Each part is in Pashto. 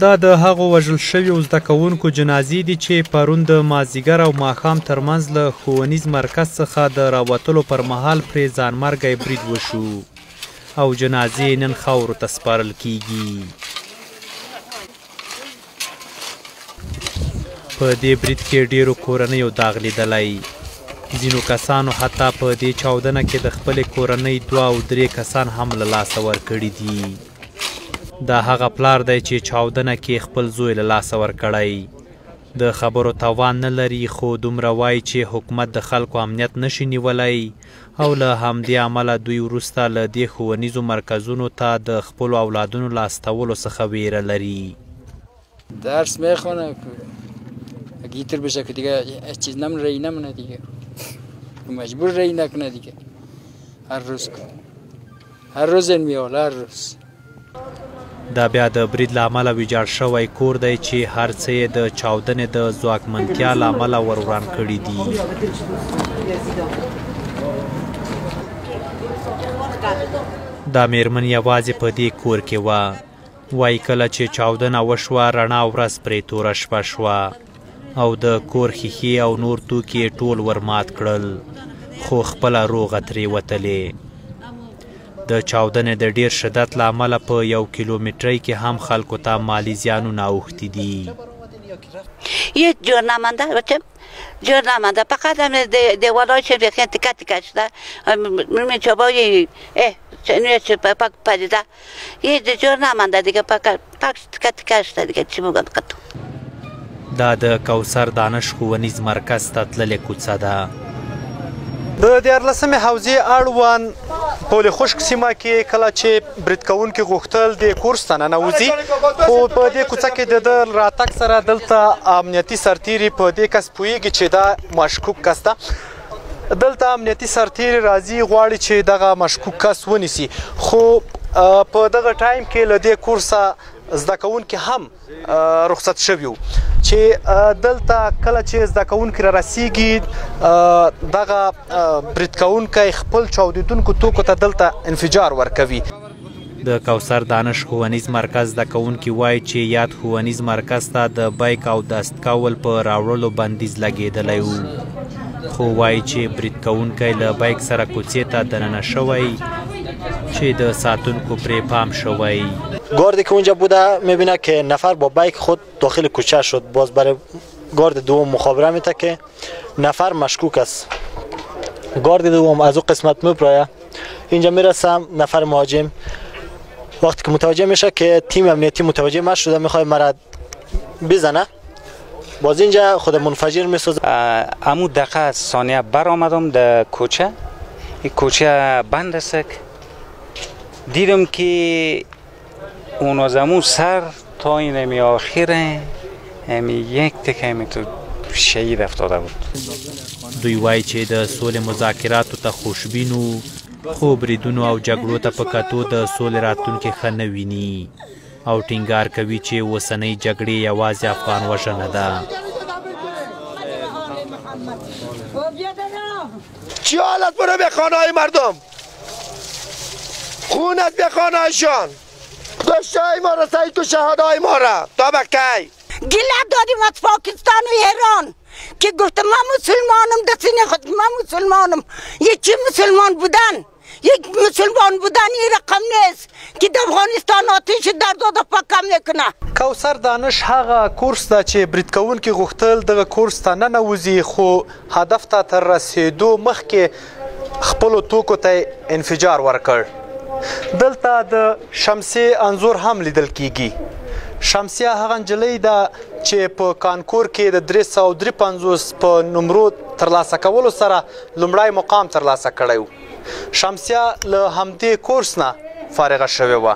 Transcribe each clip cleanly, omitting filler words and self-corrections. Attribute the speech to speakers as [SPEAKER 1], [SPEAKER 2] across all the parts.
[SPEAKER 1] دا د هغو وژل شویو زده کوونکو جنازې دي چې پرون د مازدیګر او ماښام ترمنځ له ښوونیز مرکز څخه د راوتلو پر مهال پرې ځانمرګی برید وشو او جنازې نن خاورو ته سپارل کیږي. په دې برید کې ډیرو کورنیو داغ لیدلی. ځینو کسانو حتی په دې چاودنه کې د خپلې کورنۍ 2 او 3 کسان هم له لاسه ورکړي دي. دا هغه پلار دی چې چاودنه کې خپل زوی له لاسه ورکړی. د خبرو توان نه لري خو دومره وایي چې حکومت د خلکو امنیت نشي نیولی او له همدې امله دوی وروسته له دې ښوونیزو مرکزونو ته د خپلو اولادونو له استولو څخه ویره لري.
[SPEAKER 2] درس میخونه گیتر بشه که دیگه چیز ری نمونه دیگه مجبور ری نکنه دیگه هر روز میول هر روز.
[SPEAKER 1] دا بیا د برید له امله ویجاړ شوی کور دی چې هر څه یې د چاودنې د ځواکمنتیا له امله ور وران کړي دي. دا میرمن یوازې په دې کور کې وه. وایي کله چې چاودنه وشوه رڼا ورځ پرې توره شپه شوه او د کور ښیښې او نور توکي ټول ورمات کړل خو خپله روغه ترې وتلې. د چاودنې د ډیر شدت له امله په 1 کیلومتری کې هم خلکو ته مالی زیانونه اوښتي دي.
[SPEAKER 3] هیچ جور نمانده بچه جور نمانده فقط هم دیوالایش بیخیان تکه تکه شده من چوبای چنوی چه پاک پریده هیچ جور نمانده دیگه پاک تکه تکه شده دیگه چی بگم قطو.
[SPEAKER 1] دا د کوثر دانش ښوونیز مرکز ته تللې کوڅه ده.
[SPEAKER 4] د 14مې حوزې اړوند پل خشک سیمه کې کله چې برید کوونکي غوښتل د کورس ته ننوځي خو په دې کوڅه کې د ده راتګ سره دلته امنیتي سرتیري په دې کس پوهېږي چې دا مشکوک کس ده. دلته امنیتي سرتیري راځي غواړي چې دغه مشکوک کس ونیسي خو په دغه ټایم کې له دې کورسه زده کوونکي هم رخصت شوي وو چې دلته کله چې زده کوونکي رارسیږي دغه برید کوونکی خپل چاودېدونکو توکو ته دلته انفجار ورکوي.
[SPEAKER 1] د کوثر دانش ښوونیز مرکز زده کوونکي وایي چې یاد ښوونیز مرکز ته د بیک او دست کول په راوړلو بندیز لګېدلی و خو وایي چې برید کوونکی له بیک سره کوڅې ته دننه شوی چې د ساتونکو پرې پام شوی.
[SPEAKER 5] گاردی که اونجا بوده میبینه که نفر با بایک خود داخل کوچه شد. باز برای گارد دوم مخابره میده که نفر مشکوک است. گارد دوم از اون قسمت میپرایه اینجا میرسم نفر مهاجم وقتی که متوجه میشه که تیم امنیتی متوجه نشده میخواد مرا بزنه باز اینجا خود منفجر میسازه.
[SPEAKER 6] امو دقیقه ثانیه بر آمدم در کوچه این کوچه بند است دیدم که اون از امو سر تا این امی آخره امی یک تکه امی تو شهید افتاده بود.
[SPEAKER 1] دوی وایي چې د سولې مذاکراتو ته خوشبینو خو بریدونو او جګړو ته په کتو د سولې راتلونکې ښه نه ویني او ټینګار کوي چې اوسنۍ جګړې یوازې افغان وژنه ده.
[SPEAKER 7] چی حالت برو به خانه های مردم خونت به خانه هایشان داشته های ما را سعی تو شهاده های ما را تا بکی
[SPEAKER 3] گله دادیم از پاکستان و ایران که گفتم من مسلمانم دستین خود من مسلمانم یکی مسلمان بودن یک مسلمان بودن این رقم نیست که د افغانستان آتش در داده پاکم نکنه.
[SPEAKER 4] کوثر دانش هغه کورس ده چې برید کوونکي غوښتل دغه کورس ته ننوځي خو هدف ته تر رسېدو مخکې خپلو توکو ته انفجار ورکړ. دلته د شمسیې انځور هم لیدل کیږي. شمسیه هغه نجلۍ ده چې په کانکور کې د 353 په نمرو ترلاسه کولو سره لومړی مقام ترلاسه کړی و. شمسیه له همدې کورس نه فارغه شوې وه.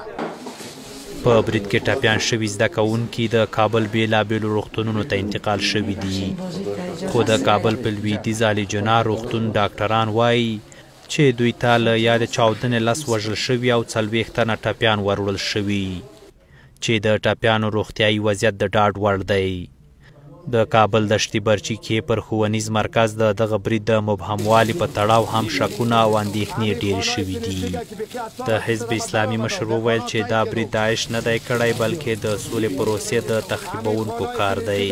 [SPEAKER 1] په برید کې ټپیان شوي زده کوونکي د کابل بېلابېلو روغتونونو ته انتقال شوي دي خو د کابل په لویدیځ علیجناه روغتون ډاکټران وایي چې دوی ته له یادې چاودنې 10 وژل شوي او 40 تنه ټپیان وروړل شوي چې د ټپیانو روغتیایي وضعیت د ډاډ وړ دی. د کابل دشتي برچي کې پر ښوونیز مرکز د دغه برید د مبهموالي په تړاو هم شکونه او اندېښنې ډېرې شوي دي. د حزب اسلامي مشر وویل چې دا برید داعش نه دی کړی بلکې د سولې پروسې د تخریبونکو کار دی.